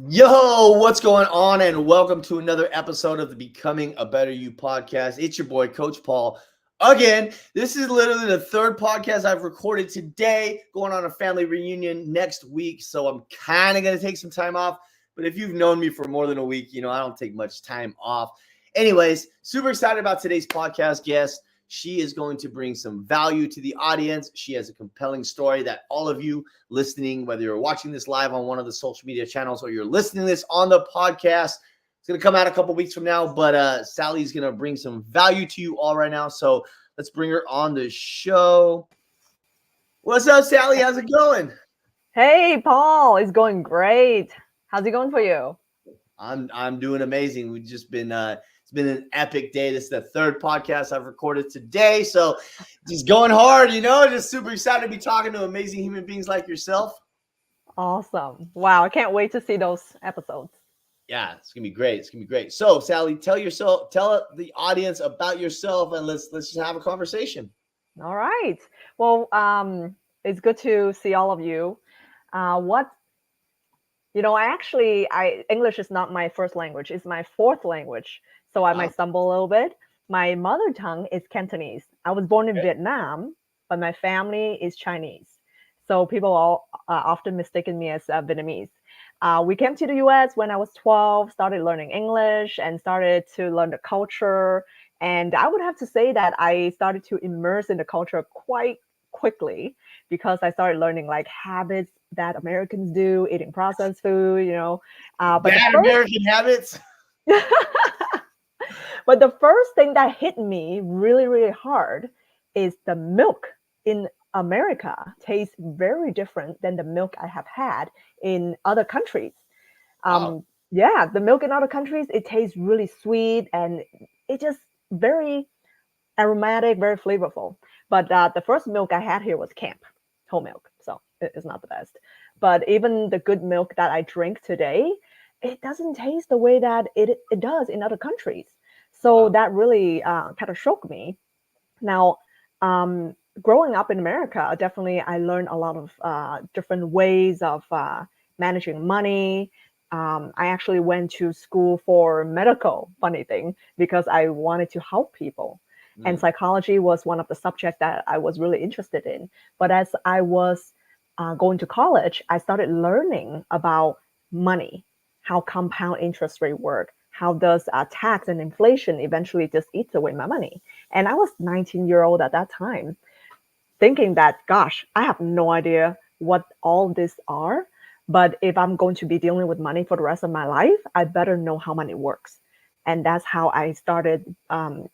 Yo, what's going on? And welcome to another episode of the Becoming a Better You podcast. It's your boy, Coach Paul. Again, this is literally the third podcast I've recorded today, going on a family reunion next week. So I'm kind of going to take some time off. But if you've known me for more than a week, I don't take much time off. Anyways, super excited about today's podcast guest. She is going to bring some value to the audience. She has a compelling story that all of you listening, whether you're watching this live on one of the social media channels or you're listening to this on the podcast, it's going to come out a couple weeks from now. But Sally's going to bring some value to you all right now. So let's bring her on the show. What's up, Sally? How's it going? Hey, Paul, it's going great. How's it going for you? I'm doing amazing. We've just been it's been an epic day. This is the third podcast I've recorded today. So just going hard, just super excited to be talking to amazing human beings like yourself. Awesome. Wow, I can't wait to see those episodes. Yeah, it's gonna be great. It's gonna be great. So, Sally, tell the audience about yourself, and let's just have a conversation. All right. Well, it's good to see all of you. English is not my first language. It's my fourth language. So I might stumble a little bit. My mother tongue is Cantonese. I was born in Vietnam, but my family is Chinese. So people all often mistaken me as Vietnamese. We came to the US when I was 12, started learning English and started to learn the culture. And I would have to say that I started to immerse in the culture quite quickly because I started learning like habits that Americans do, eating processed food, But bad American habits. But the first thing that hit me really, really hard is the milk in America tastes very different than the milk I have had in other countries. Yeah, the milk in other countries, it tastes really sweet and it just very aromatic, very flavorful. But the first milk I had here was camp, whole milk. So it's not the best. But even the good milk that I drink today, it doesn't taste the way that it does in other countries. So that really kind of shocked me. Now, growing up in America, definitely I learned a lot of different ways of managing money. I actually went to school for medical, funny thing, because I wanted to help people. And psychology was one of the subjects that I was really interested in. But as I was going to college, I started learning about money, how compound interest rate work, how does tax and inflation eventually just eats away my money. And I was 19-year-old at that time, thinking that, gosh, I have no idea what all this are. But if I'm going to be dealing with money for the rest of my life, I better know how money works. And that's how I started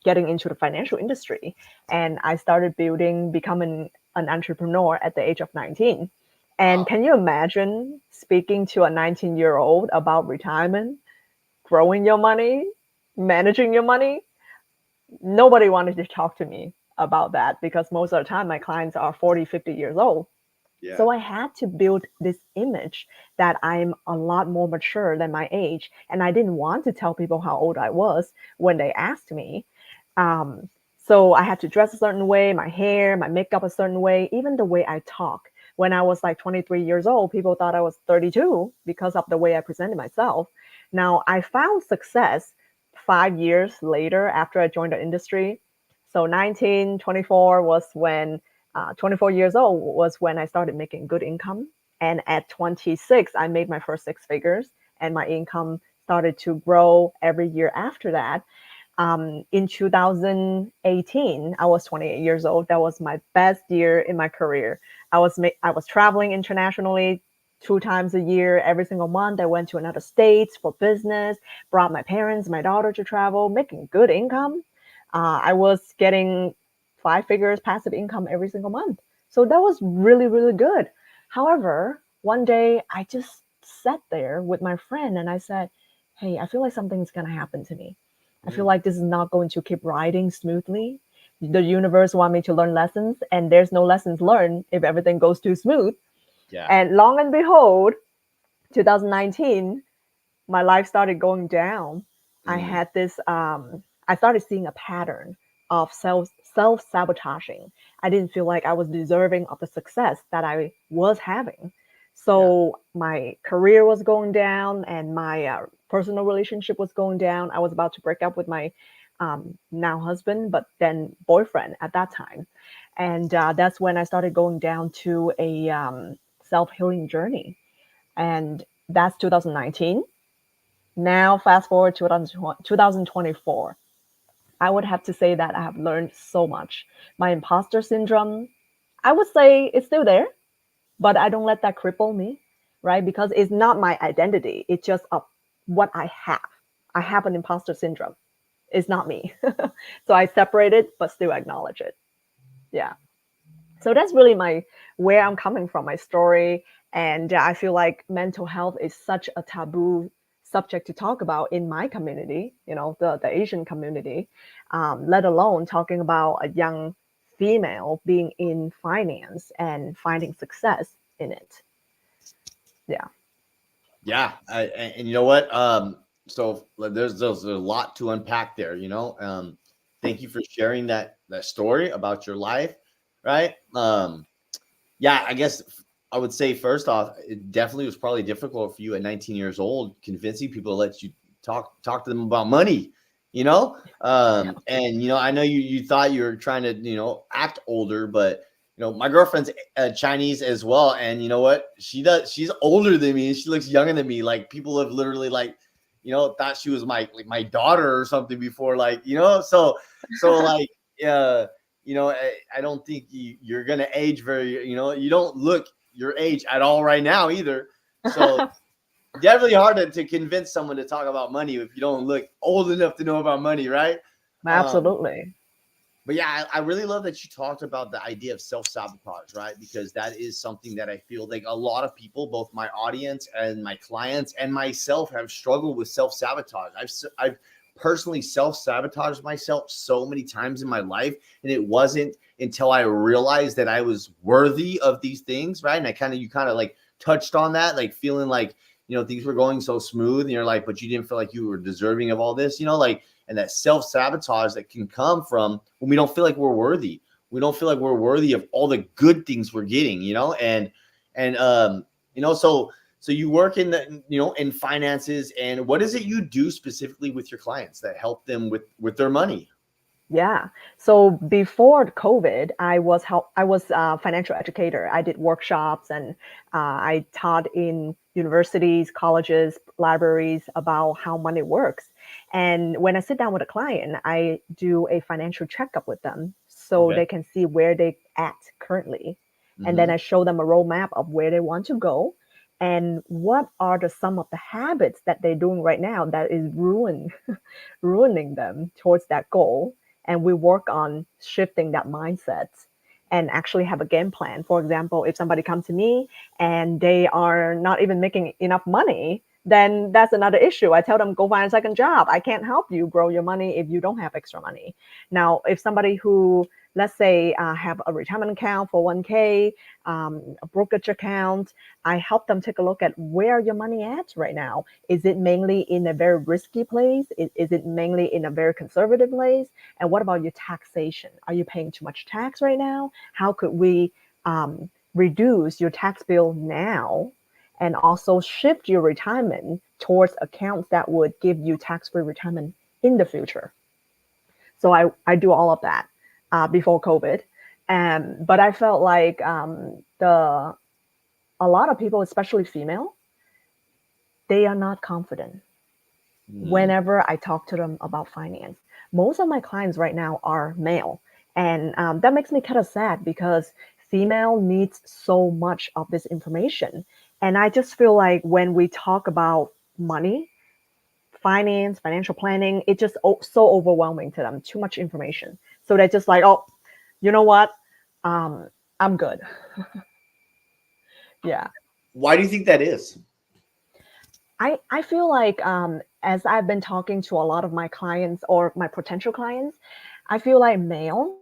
getting into the financial industry. And I started becoming an entrepreneur at the age of 19. And can you imagine speaking to a 19-year-old about retirement, growing your money, managing your money? Nobody wanted to talk to me about that because most of the time my clients are 40, 50 years old. Yeah. So I had to build this image that I'm a lot more mature than my age. And I didn't want to tell people how old I was when they asked me. So I had to dress a certain way, my hair, my makeup a certain way, even the way I talk. When I was like 23 years old, people thought I was 32 because of the way I presented myself. Now, I found success 5 years later after I joined the industry. So 24 was when 24 years old was when I started making good income. And at 26, I made my first 6 figures and my income started to grow every year after that. In 2018, I was 28 years old. That was my best year in my career. I was traveling internationally 2 times a year, every single month. I went to another state for business, brought my parents, my daughter to travel, making good income. I was getting 5 figures passive income every single month. So that was really, really good. However, one day I just sat there with my friend and I said, hey, I feel like something's going to happen to me. I feel like this is not going to keep riding smoothly. The universe wants me to learn lessons and there's no lessons learned if everything goes too smooth. Yeah. And long and behold, 2019, my life started going down. I had this, I started seeing a pattern of self-sabotaging. I didn't feel like I was deserving of the success that I was having. So my career was going down, and my personal relationship was going down. I was about to break up with my now husband, but then boyfriend at that time. And that's when I started going down to a self healing journey. And that's 2019. Now, fast forward to 2024. I would have to say that I have learned so much. My imposter syndrome, I would say it's still there, but I don't let that cripple me, right? Because it's not my identity. It's just what I have. I have an imposter syndrome. It's not me. So I separate it, but still acknowledge it. Yeah. So that's really my where I'm coming from, my story. And I feel like mental health is such a taboo subject to talk about in my community, the Asian community, let alone talking about a young female being in finance and finding success in it. Yeah. Yeah, and you know what? So there's a lot to unpack there. Thank you for sharing that story about your life, right? Yeah, I guess I would say first off, it definitely was probably difficult for you at 19 years old, convincing people to let you talk to them about money. Yeah. And I know you thought you were trying to act older, but my girlfriend's Chinese as well, and you know what? She's older than me, and she looks younger than me. Like people have literally thought she was my daughter or something before, so like I don't think you're gonna age very. You don't look your age at all right now either. So definitely hard to convince someone to talk about money if you don't look old enough to know about money, right? Um, Absolutely. but yeah, I really love that you talked about the idea of self-sabotage, right? Because that is something that I feel like a lot of people, both my audience and my clients and myself, have struggled with self-sabotage. I've personally self-sabotaged myself so many times in my life, and it wasn't until I realized that I was worthy of these things, right? And you kind of like touched on that, like feeling like things were going so smooth, and you're like, but you didn't feel like you were deserving of all this, and that self-sabotage that can come from when we don't feel like we're worthy. We don't feel like we're worthy of all the good things we're getting, and so you work in in finances, and what is it you do specifically with your clients that help them with their money? Yeah. So before COVID, I was a financial educator. I did workshops, and I taught in universities, colleges, libraries about how money works. And when I sit down with a client, I do a financial checkup with them so Okay. they can see where they at currently. And then Mm-hmm. I show them a roadmap of where they want to go and what are some of the habits that they're doing right now that is ruining them towards that goal. And we work on shifting that mindset and actually have a game plan. For example, if somebody comes to me and they are not even making enough money, then that's another issue. I tell them, go find a second job. I can't help you grow your money if you don't have extra money. Now, if somebody who, let's say, have a retirement account for 1K, a brokerage account, I help them take a look at where your money at right now. Is it mainly in a very risky place? Is it mainly in a very conservative place? And what about your taxation? Are you paying too much tax right now? How could we reduce your tax bill now and also shift your retirement towards accounts that would give you tax-free retirement in the future? So I do all of that before COVID. But I felt like a lot of people, especially female, they are not confident Mm-hmm. whenever I talk to them about finance. Most of my clients right now are male. And that makes me kind of sad because female needs so much of this information. And I just feel like when we talk about money, finance, financial planning, it's just so overwhelming to them, too much information. So they're just like, oh, you know what? Um, I'm good. Yeah. Why do you think that is? I feel like as I've been talking to a lot of my clients or my potential clients, I feel like male,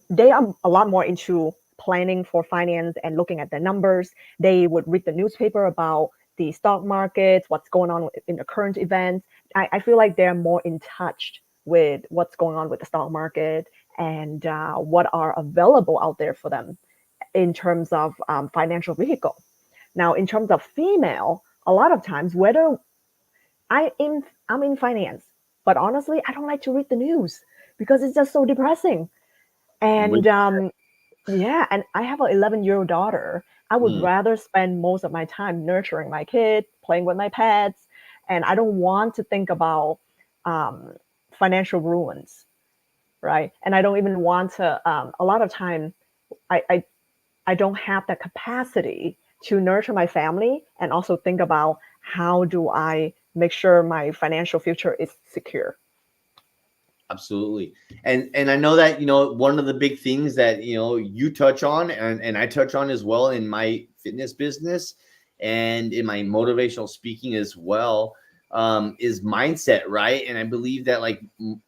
they are a lot more into planning for finance and looking at the numbers. They would read the newspaper about the stock markets, what's going on in the current events. I feel like they're more in touch with what's going on with the stock market and what are available out there for them. in terms of financial vehicle. Now, in terms of female, a lot of times, whether I'm in finance, but honestly, I don't like to read the news because it's just so depressing. And With- yeah, and I have an 11-year-old daughter. I would mm, rather spend most of my time nurturing my kid, playing with my pets, and I don't want to think about um, financial ruins, right? And I don't even want to. A lot of time, I, I I don't have the capacity to nurture my family and also think about how do I make sure my financial future is secure. absolutely. And I know that, one of the big things that, you touch on and I touch on as well in my fitness business and in my motivational speaking as well, is mindset, right? And I believe that like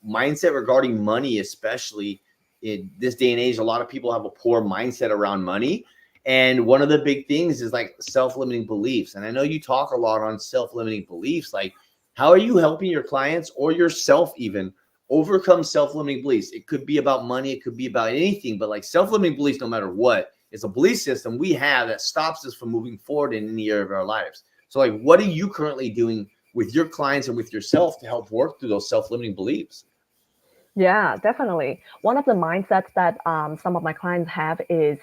mindset regarding money, especially in this day and age, a lot of people have a poor mindset around money. And one of the big things is like self-limiting beliefs. And I know you talk a lot on self-limiting beliefs. Like, how are you helping your clients or yourself even overcome self-limiting beliefs? It could be about money, it could be about anything, but like self-limiting beliefs, no matter what, is a belief system we have that stops us from moving forward in any area of our lives. So like, what are you currently doing with your clients and with yourself to help work through those self-limiting beliefs? Yeah, definitely. One of the mindsets that some of my clients have is,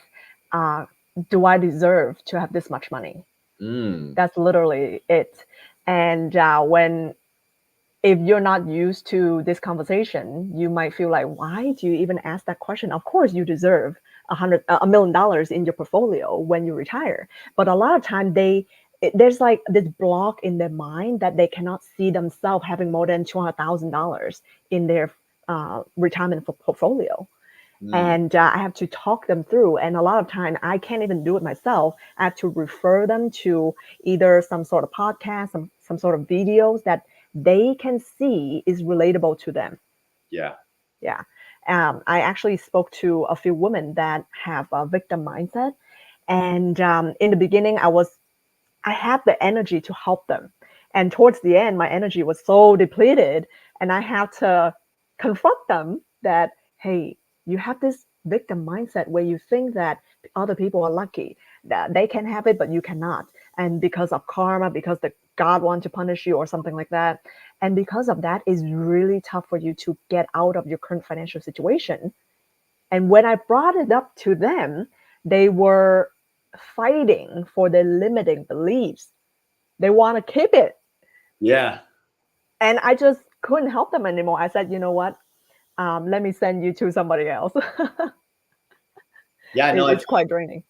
uh, do I deserve to have this much money? Mm, That's literally it. And when if you're not used to this conversation, you might feel like, why do you even ask that question? Of course, you deserve $1 million in your portfolio when you retire. But a lot of time, there's like this block in their mind that they cannot see themselves having more than $200,000 in their retirement portfolio. mm, And I have to talk them through. And a lot of time, I can't even do it myself. I have to refer them to either some sort of podcast, some sort of videos that they can see is relatable to them. yeah. Yeah. I actually spoke to a few women that have a victim mindset. And in the beginning, I had the energy to help them. And towards the end, my energy was so depleted. And I had to confront them that, hey, you have this victim mindset where you think that other people are lucky, that they can have it, but you cannot. And because of karma, because the God wants to punish you or something like that. And because of that, it's really tough for you to get out of your current financial situation. And when I brought it up to them, they were fighting for their limiting beliefs. They want to keep it. Yeah. And I just couldn't help them anymore. I said, you know what? Let me send you to somebody else. Yeah, no, It's quite draining.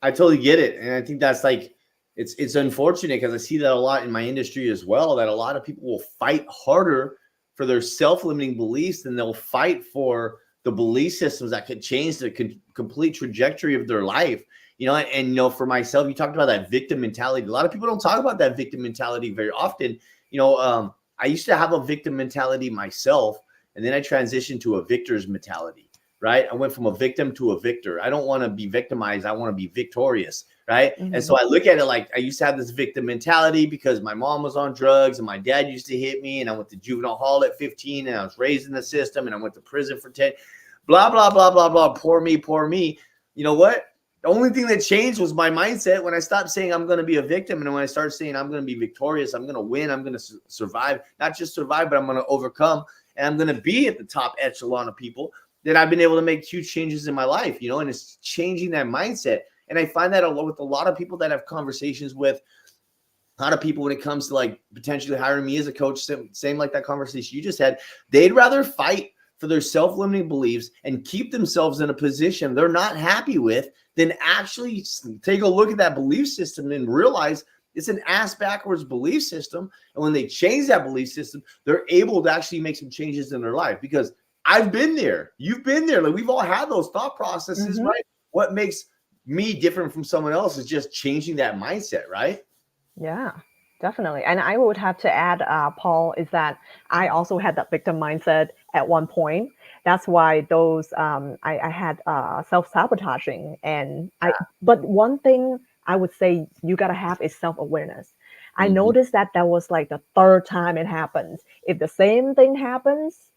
I totally get it. And I think that's like, it's unfortunate because I see that a lot in my industry as well, that a lot of people will fight harder for their self-limiting beliefs than they'll fight for the belief systems that could change the complete trajectory of their life. And for myself, you talked about that victim mentality. A lot of people don't talk about that victim mentality very often. I used to have a victim mentality myself, and then I transitioned to a victor's mentality, right? I went from a victim to a victor. I don't want to be victimized. I want to be victorious, right? And Hmm. so I look at it like I used to have this victim mentality because my mom was on drugs and my dad used to hit me, and I went to juvenile hall at 15 and I was raised in the system and I went to prison for 10. Blah, blah, blah, blah, blah. Poor me, poor me. You know what? The only thing that changed was my mindset when I stopped saying I'm going to be a victim and when I started saying I'm going to be victorious, I'm going to win, I'm going to survive, not just survive, but I'm going to overcome, and I'm going to be at the top echelon of people, that I've been able to make huge changes in my life, and it's changing that mindset. And I find that with a lot of people that have conversations with, a lot of people when it comes to like potentially hiring me as a coach, same like that conversation you just had, they'd rather fight for their self-limiting beliefs and keep themselves in a position they're not happy with than actually take a look at that belief system and realize it's an ass backwards belief system. And when they change that belief system, they're able to actually make some changes in their life. Because I've been there, you've been there, like we've all had those thought processes, Hmm. right? What makes me different from someone else is just changing that mindset, right? Yeah, definitely. And I would have to add, Paul, is that I also had that victim mindset at one point. That's why I had self-sabotaging. But one thing I would say you got to have is self-awareness. I Mm-hmm. noticed that was like the third time it happens. If the same thing happens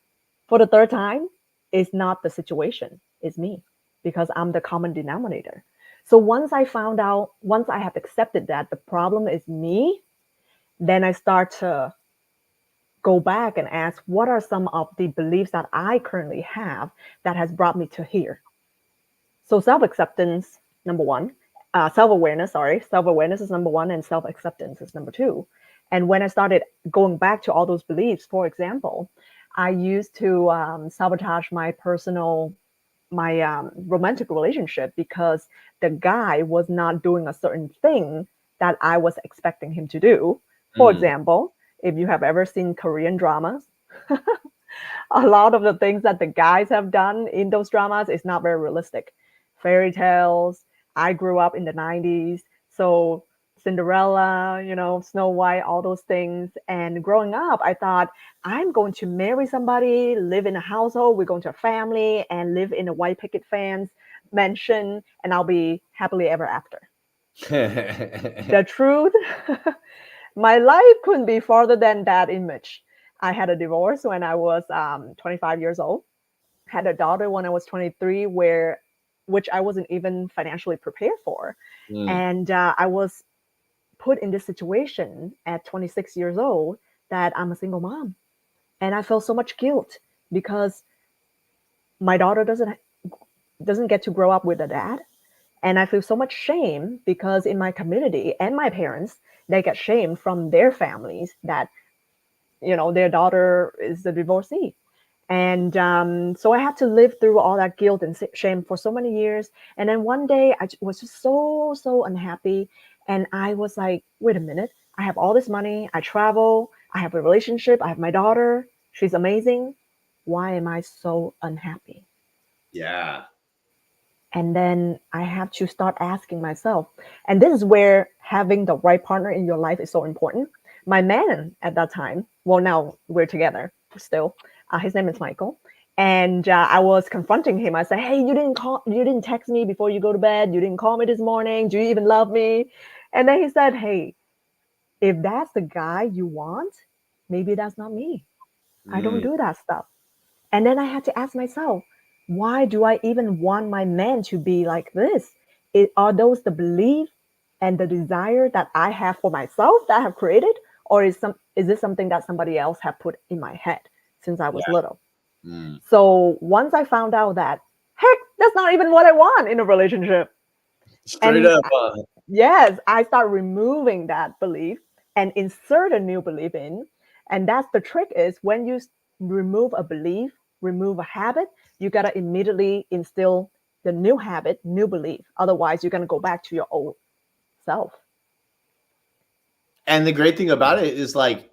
for the third time, it's not the situation, it's me, because I'm the common denominator. So once I found out, once I have accepted that the problem is me, then I start to go back and ask, what are some of the beliefs that I currently have that has brought me to here? So self-acceptance, number one. Self-awareness is number one, and self-acceptance is number two. And when I started going back to all those beliefs, for example, I used to sabotage my romantic relationship because the guy was not doing a certain thing that I was expecting him to do. For Mm. example, if you have ever seen Korean dramas, a lot of the things that the guys have done in those dramas is not very realistic. Fairy tales. I grew up in the 90s. So Cinderella, Snow White, all those things. And growing up, I thought I'm going to marry somebody, live in a household, we're going to a family, and live in a white picket fence mansion, and I'll be happily ever after. The truth, my life couldn't be farther than that image. I had a divorce when I was 25 years old. Had a daughter when I was 23, which I wasn't even financially prepared for, Mm. and I was put in this situation at 26 years old that I'm a single mom, and I felt so much guilt because my daughter doesn't get to grow up with a dad, and I feel so much shame because in my community and my parents, they get shamed from their families that their daughter is a divorcee. And so I had to live through all that guilt and shame for so many years. And then one day I was just so, so unhappy. And I was like, wait a minute, I have all this money, I travel, I have a relationship, I have my daughter, she's amazing. Why am I so unhappy? Yeah. And then I have to start asking myself. And this is where having the right partner in your life is so important. My man at that time, well, now we're together still. His name is Michael. And I was confronting him. I said, "Hey, you didn't text me before you go to bed. You didn't call me this morning. Do you even love me?" And then he said, "Hey, if that's the guy you want, maybe that's not me. I don't Mm. do that stuff." And then I had to ask myself, why do I even want my man to be like this? Are those the belief and the desire that I have for myself that I have created? Or is this something that somebody else have put in my head since I was Yeah. little? Mm. So once I found out that, heck, that's not even what I want in a relationship. Straight And up. yes, I start removing that belief and insert a new belief in. And that's the trick is when you remove a belief, remove a habit, you got to immediately instill the new habit, new belief. Otherwise, you're going to go back to your old self. And the great thing about it is like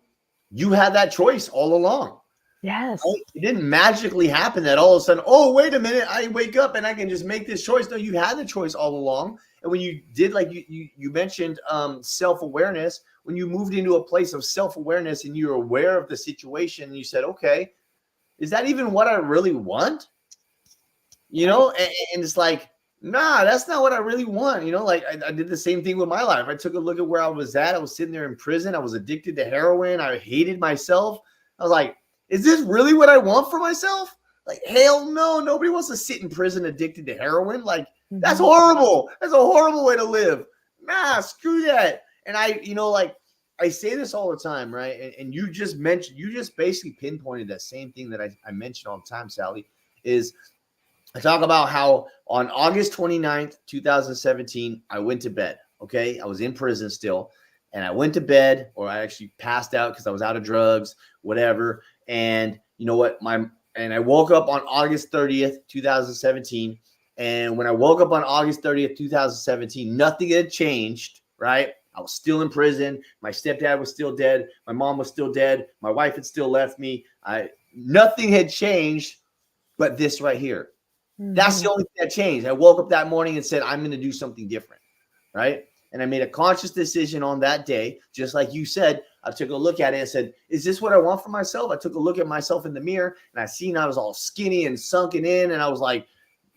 you had that choice all along. Yes. Right? It didn't magically happen that all of a sudden, oh, wait a minute, I wake up and I can just make this choice. No, you had the choice all along. And when you did, like you mentioned self-awareness, when you moved into a place of self-awareness and you're aware of the situation and you said, okay, is that even what I really want? Right. And it's like, nah, that's not what I really want. Like I did the same thing with my life. I took a look at where I was at. I was sitting there in prison. I was addicted to heroin. I hated myself. I was like, is this really what I want for myself? Like, hell no. Nobody wants to sit in prison addicted to heroin. Like, that's Mm-hmm. horrible. That's a horrible way to live. Nah, screw that. And like I say this all the time, right? And you just basically pinpointed that same thing that I mentioned all the time, Sally, is I talk about how on August 29th, 2017, I went to bed. Okay. I was in prison still. And I went to bed, or I actually passed out because I was out of drugs, whatever. And you know what? And I woke up on August 30th, 2017. And when I woke up on August 30th, 2017, nothing had changed, right? I was still in prison. My stepdad was still dead. My mom was still dead. My wife had still left me. Nothing had changed but this right here. That's Mm-hmm. the only thing that changed. I woke up that morning and said, I'm going to do something different. Right. And I made a conscious decision on that day. Just like you said, I took a look at it and said, is this what I want for myself? I took a look at myself in the mirror and I seen I was all skinny and sunken in. And I was like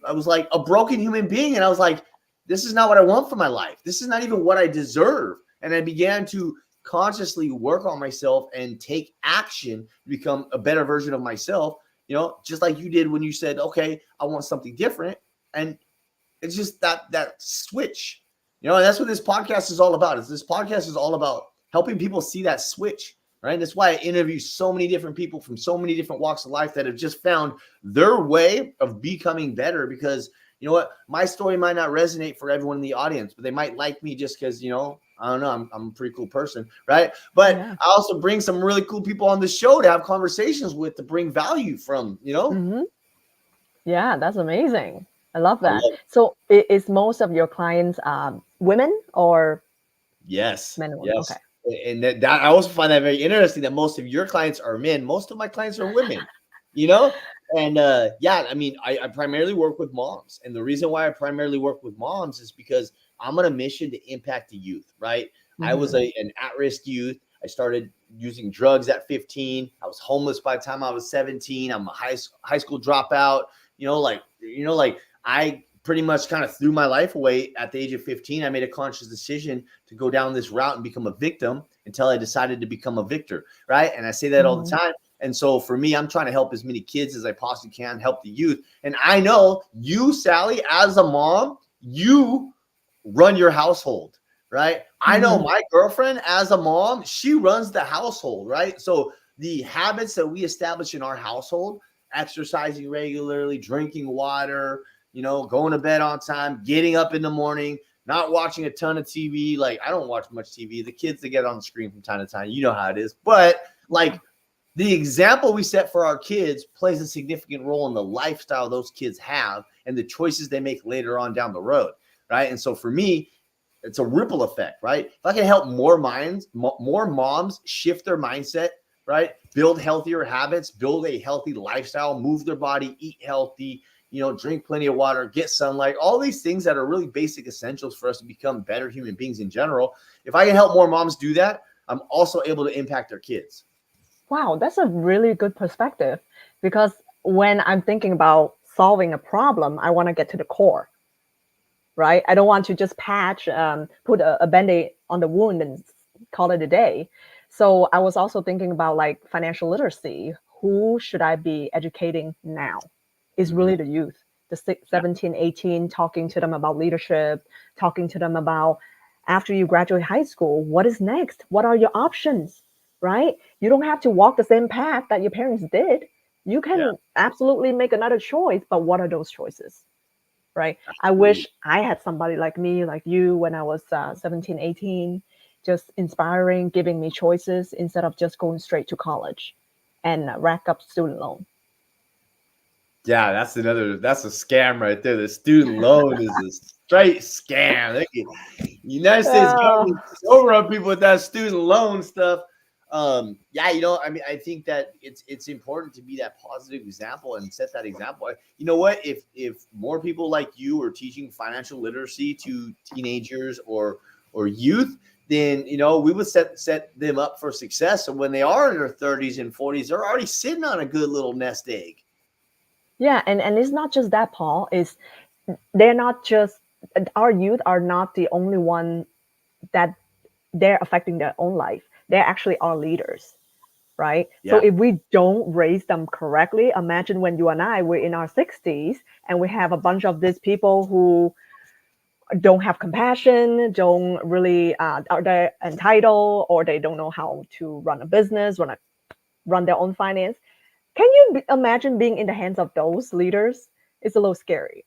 a broken human being. And I was like, this is not what I want for my life. This is not even what I deserve. And I began to consciously work on myself and take action to become a better version of myself. Just like you did when you said, okay, I want something different. And It's just that switch, you know, and that's what this podcast is all about. This podcast is all about helping people see that switch, right? That's why I interview so many different people from so many different walks of life that have just found their way of becoming better. Because you know what, my story might not resonate for everyone in the audience, but they might like me just because, you know, I don't know, I'm a pretty cool person, right? But Yeah. I also bring some really cool people on the show to have conversations with, to bring value from, you know. Hmm. Yeah, that's amazing. I love I that. love So is most of your clients women or Yes, men and women? Okay. yes. And that I also find that very interesting that most of your clients are men. Most of my clients are women, you know? And yeah, I mean, I primarily work with moms. And the reason why I primarily work with moms is because I'm on a mission to impact the youth, right? I was Hmm. an at-risk youth. I started using drugs at 15. I was homeless by the time I was 17. I'm a high school dropout, like I pretty much kind of threw my life away at the age of 15. I made a conscious decision to go down this route and become a victim until I decided to become a victor, right? And I say that all the Hmm. time. And so for me, I'm trying to help as many kids as I possibly can, help the youth. And I know you, Sally, as a mom, you run your household, right? I know Hmm. my girlfriend as a mom, she runs the household, right? So the habits that we establish in our household, exercising regularly, drinking water, you know, going to bed on time, getting up in the morning, not watching a ton of TV. Like, I don't watch much TV. The kids, they get on the screen from time to time. You know how it is. But like, the example we set for our kids plays a significant role in the lifestyle those kids have and the choices they make later on down the road, right? And so for me, it's a ripple effect, right? If I can help more more moms shift their mindset, right? Build healthier habits, build a healthy lifestyle, move their body, eat healthy, you know, drink plenty of water, get sunlight, all these things that are really basic essentials for us to become better human beings in general. If I can help more moms do that, I'm also able to impact their kids. Wow, that's a really good perspective because when I'm thinking about solving a problem, I want to get to the core, right? I don't want to just put a band-aid on the wound and call it a day. So I was also thinking about like financial literacy. Who should I be educating now? Is Mm-hmm. really the youth, the Yeah. 17, 18, talking to them about leadership, talking to them about after you graduate high school, what is next? What are your options, right? You don't have to walk the same path that your parents did. You Yeah. can absolutely make another choice, but what are those choices? Right? I Absolutely. wish I had somebody like me, like you, when I was 17, 18, just inspiring, giving me choices instead of just going straight to college and rack up student loan. Yeah, that's a scam right there. The student loan is a straight scam. United States Oh, government overrun people with that student loan stuff. Yeah, you know, I mean, I think that it's important to be that positive example and set that example. You know what? If more people like you are teaching financial literacy to teenagers or youth, then you know we would set them up for success. So when they are in their 30s and 40s, they're already sitting on a good little nest egg. yeah, and it's not just that, Paul. Is they're not just our youth are not the only one that they're affecting their own life. They're actually our leaders, right? So Yeah. if we don't raise them correctly, imagine when you and I were in our 60s and we have a bunch of these people who don't have compassion, don't really are they entitled, or they don't know how to run a business, run their own finance. Can you imagine being in the hands of those leaders? It's a little scary.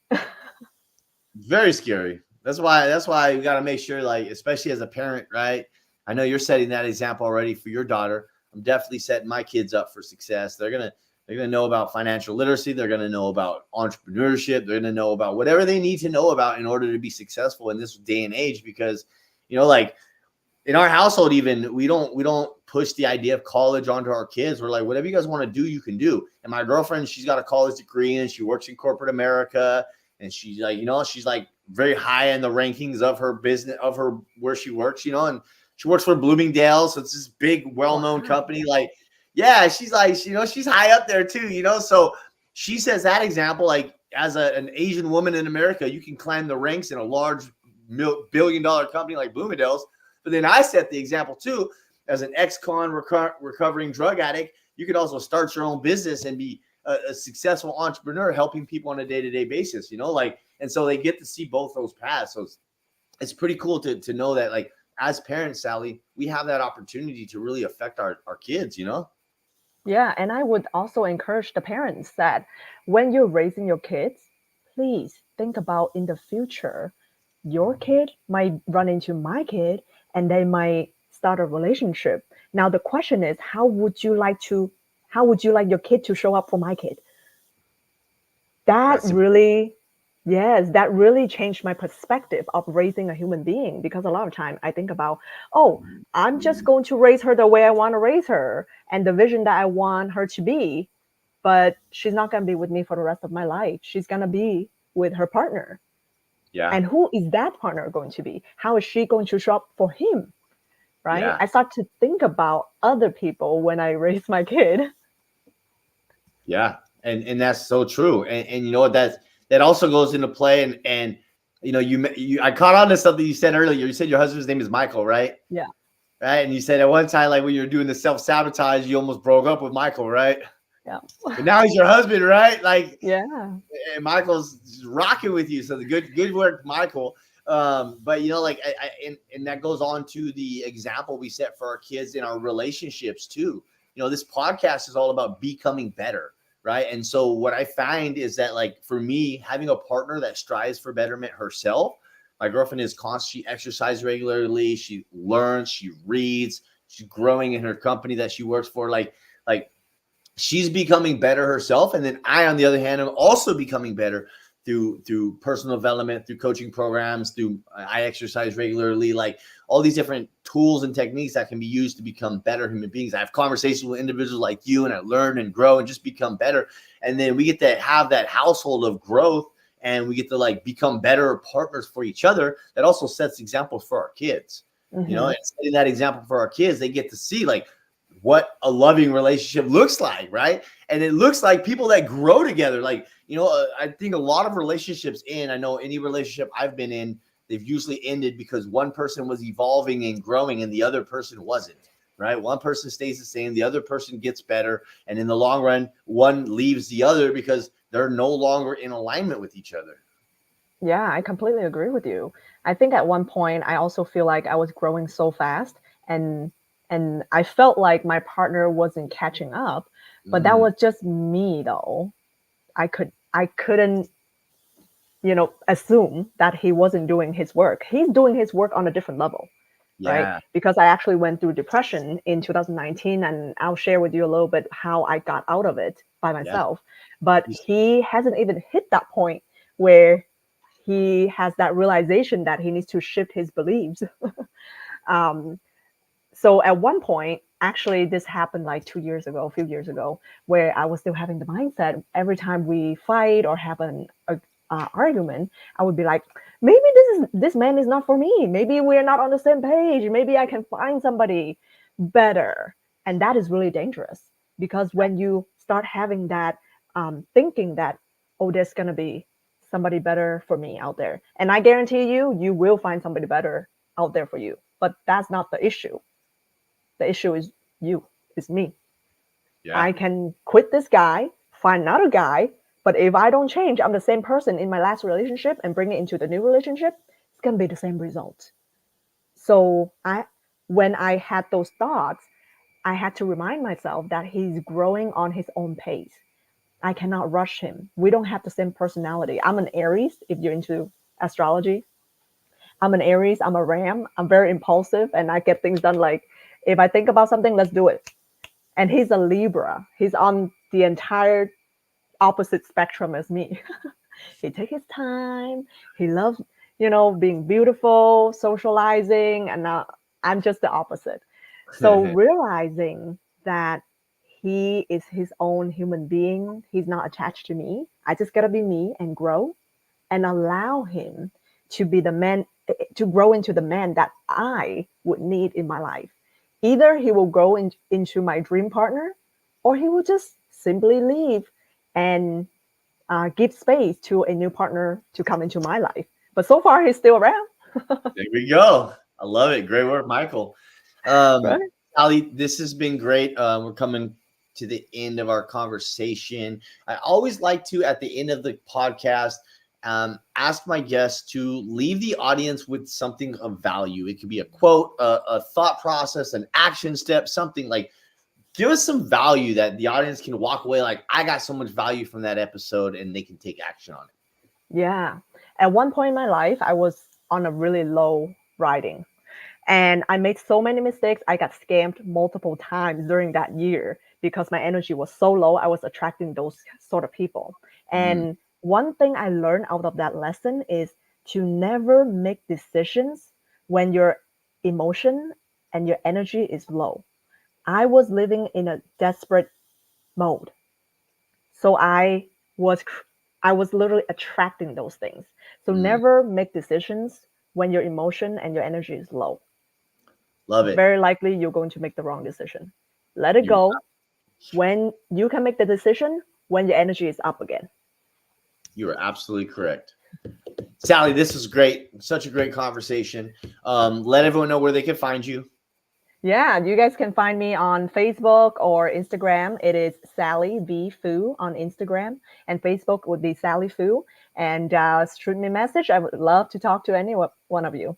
Very scary. That's why you got to make sure, like, especially as a parent, right? I know you're setting that example already for your daughter. I'm definitely setting my kids up for success. They're gonna know about financial literacy. They're gonna know about entrepreneurship. They're gonna know about whatever they need to know about in order to be successful in this day and age. Because, you know, like in our household, even we don't push the idea of college onto our kids. We're like, whatever you guys want to do, you can do. And my girlfriend, she's got a college degree and she works in corporate America. And she's like, you know, she's like very high in the rankings of her business, of her where she works, you know, and she works for Bloomingdale's. So it's this big, well-known Wow. company. Like, yeah, she's like, you know, she's high up there too, you know. So she says that example, like as an Asian woman in America, you can climb the ranks in a large billion-dollar company like Bloomingdale's. But then I set the example too, as an ex-con recovering drug addict, you could also start your own business and be a successful entrepreneur helping people on a day-to-day basis. You know, like And so they get to see both those paths. So it's pretty cool to know that, like, as parents, Sally, we have that opportunity to really affect our kids, you know? Yeah, and I would also encourage the parents that when you're raising your kids, please think about in the future, your kid might run into my kid and they might start a relationship. Now the question is, how would you like your kid to show up for my kid? That That's really, yes, that really changed my perspective of raising a human being, because a lot of time I think about, oh, I'm just going to raise her the way I want to raise her and the vision that I want her to be, but she's not going to be with me for the rest of my life. She's going to be with her partner. yeah, And who is that partner going to be? How is she going to show up for him? Right? yeah, I start to think about other people when I raise my kid. yeah. And that's so true. And you know what, that also goes into play. And you know, you I caught on to something you said earlier. You said your husband's name is Michael, right? Yeah. Right. And you said at one time, like when you were doing the self-sabotage, you almost broke up with Michael, right? Yeah. But now he's your husband, right? Like, Yeah. and Michael's rocking with you. So the good work, Michael. But you know, like and that goes on to the example we set for our kids in our relationships too. You know, this podcast is all about becoming better, right? And so what I find is that, like, for me, having a partner that strives for betterment herself, my girlfriend is constant. She exercises regularly. She learns. She reads. She's growing in her company that she works for. Like she's becoming better herself, and then I, on the other hand, am also becoming better through personal development, through coaching programs, through I exercise regularly, like all these different tools and techniques that can be used to become better human beings. I have conversations with individuals like you, and I learn and grow and just become better. And then we get to have that household of growth, and we get to, like, become better partners for each other. That also sets examples for our kids, you know, Mm-hmm. and setting that example for our kids, they get to see, like, what a loving relationship looks like, right? And it looks like people that grow together. Like, you know, I think a lot of relationships I know any relationship I've been in, they've usually ended because one person was evolving and growing and the other person wasn't, right? One person stays the same, the other person gets better. And in the long run, one leaves the other because they're no longer in alignment with each other. Yeah, I completely agree with you. I think at one point I also feel like I was growing so fast, and I felt like my partner wasn't catching up, but that Mm, was just me though. I couldn't, assume that he wasn't doing his work. He's doing his work on a different level, right? yeah. Because I actually went through depression in 2019, and I'll share with you a little bit how I got out of it by Yeah. myself. But he hasn't even hit that point where he has that realization that he needs to shift his beliefs. um, so at one point, actually, this happened like 2 years ago, a few years ago, where I was still having the mindset every time we fight or have an argument, I would be like, maybe this man is not for me. Maybe we're not on the same page. Maybe I can find somebody better. And that is really dangerous, because when you start having that thinking that, oh, there's gonna be somebody better for me out there, and I guarantee you, you will find somebody better out there for you. But that's not the issue. The issue is you, is me. Yeah. I can quit this guy, find another guy, but if I don't change, I'm the same person in my last relationship and bring it into the new relationship, it's gonna be the same result. So when I had those thoughts, I had to remind myself that he's growing on his own pace. I cannot rush him. We don't have the same personality. I'm an Aries, if you're into astrology. I'm an Aries, I'm a Ram. I'm very impulsive and I get things done, like if I think about something, let's do it. And he's a Libra. He's on the entire opposite spectrum as me. He takes his time. He loves, being beautiful, socializing, and I'm just the opposite. So realizing that he is his own human being, he's not attached to me. I just gotta be me and grow and allow him to be the man, to grow into the man that I would need in my life. Either he will grow into my dream partner, or he will just simply leave and give space to a new partner to come into my life. But so far, he's still around. There we go. I love it. Great work, Michael. Um, Right? Ali, this has been great. We're coming to the end of our conversation. I always like to, at the end of the podcast, ask my guests to leave the audience with something of value. It could be a quote, a thought process, an action step, something like give us some value that the audience can walk away like, I got so much value from that episode and they can take action on it. Yeah. At one point in my life, I was on a really low riding and I made so many mistakes. I got scammed multiple times during that year because my energy was so low. I was attracting those sort of people. And one thing I learned out of that lesson is to never make decisions when your emotion and your energy is low. I was living in a desperate mode. So was I was literally attracting those things. So never make decisions when your emotion and your energy is low. Love it. Very likely you're going to make the wrong decision. Let it go. When you can make the decision when your energy is up again. You are absolutely correct. Sally, this was great. Such a great conversation. Let everyone know where they can find you. Yeah, you guys can find me on Facebook or Instagram. It is Sally Phu on Instagram, and Facebook would be Sally Phu. And shoot me a message. I would love to talk to any one of you.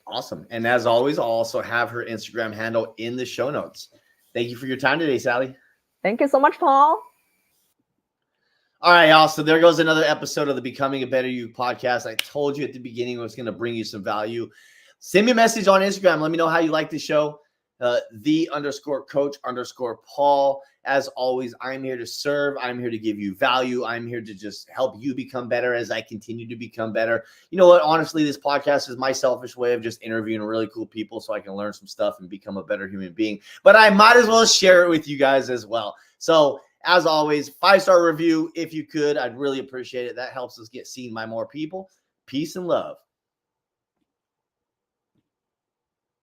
Awesome. And as always, I'll also have her Instagram handle in the show notes. Thank you for your time today, Sally. Thank you so much, Paul. All right, y'all. So there goes another episode of the Becoming a Better You podcast. I told you at the beginning it was going to bring you some value. Send me a message on Instagram. Let me know how you like the show. _coach_Paul. As always, I'm here to serve. I'm here to give you value. I'm here to just help you become better as I continue to become better. You know what? Honestly, this podcast is my selfish way of just interviewing really cool people so I can learn some stuff and become a better human being. But I might as well share it with you guys as well. So as always, 5-star review if you could. I'd really appreciate it. That helps us get seen by more people. Peace and love.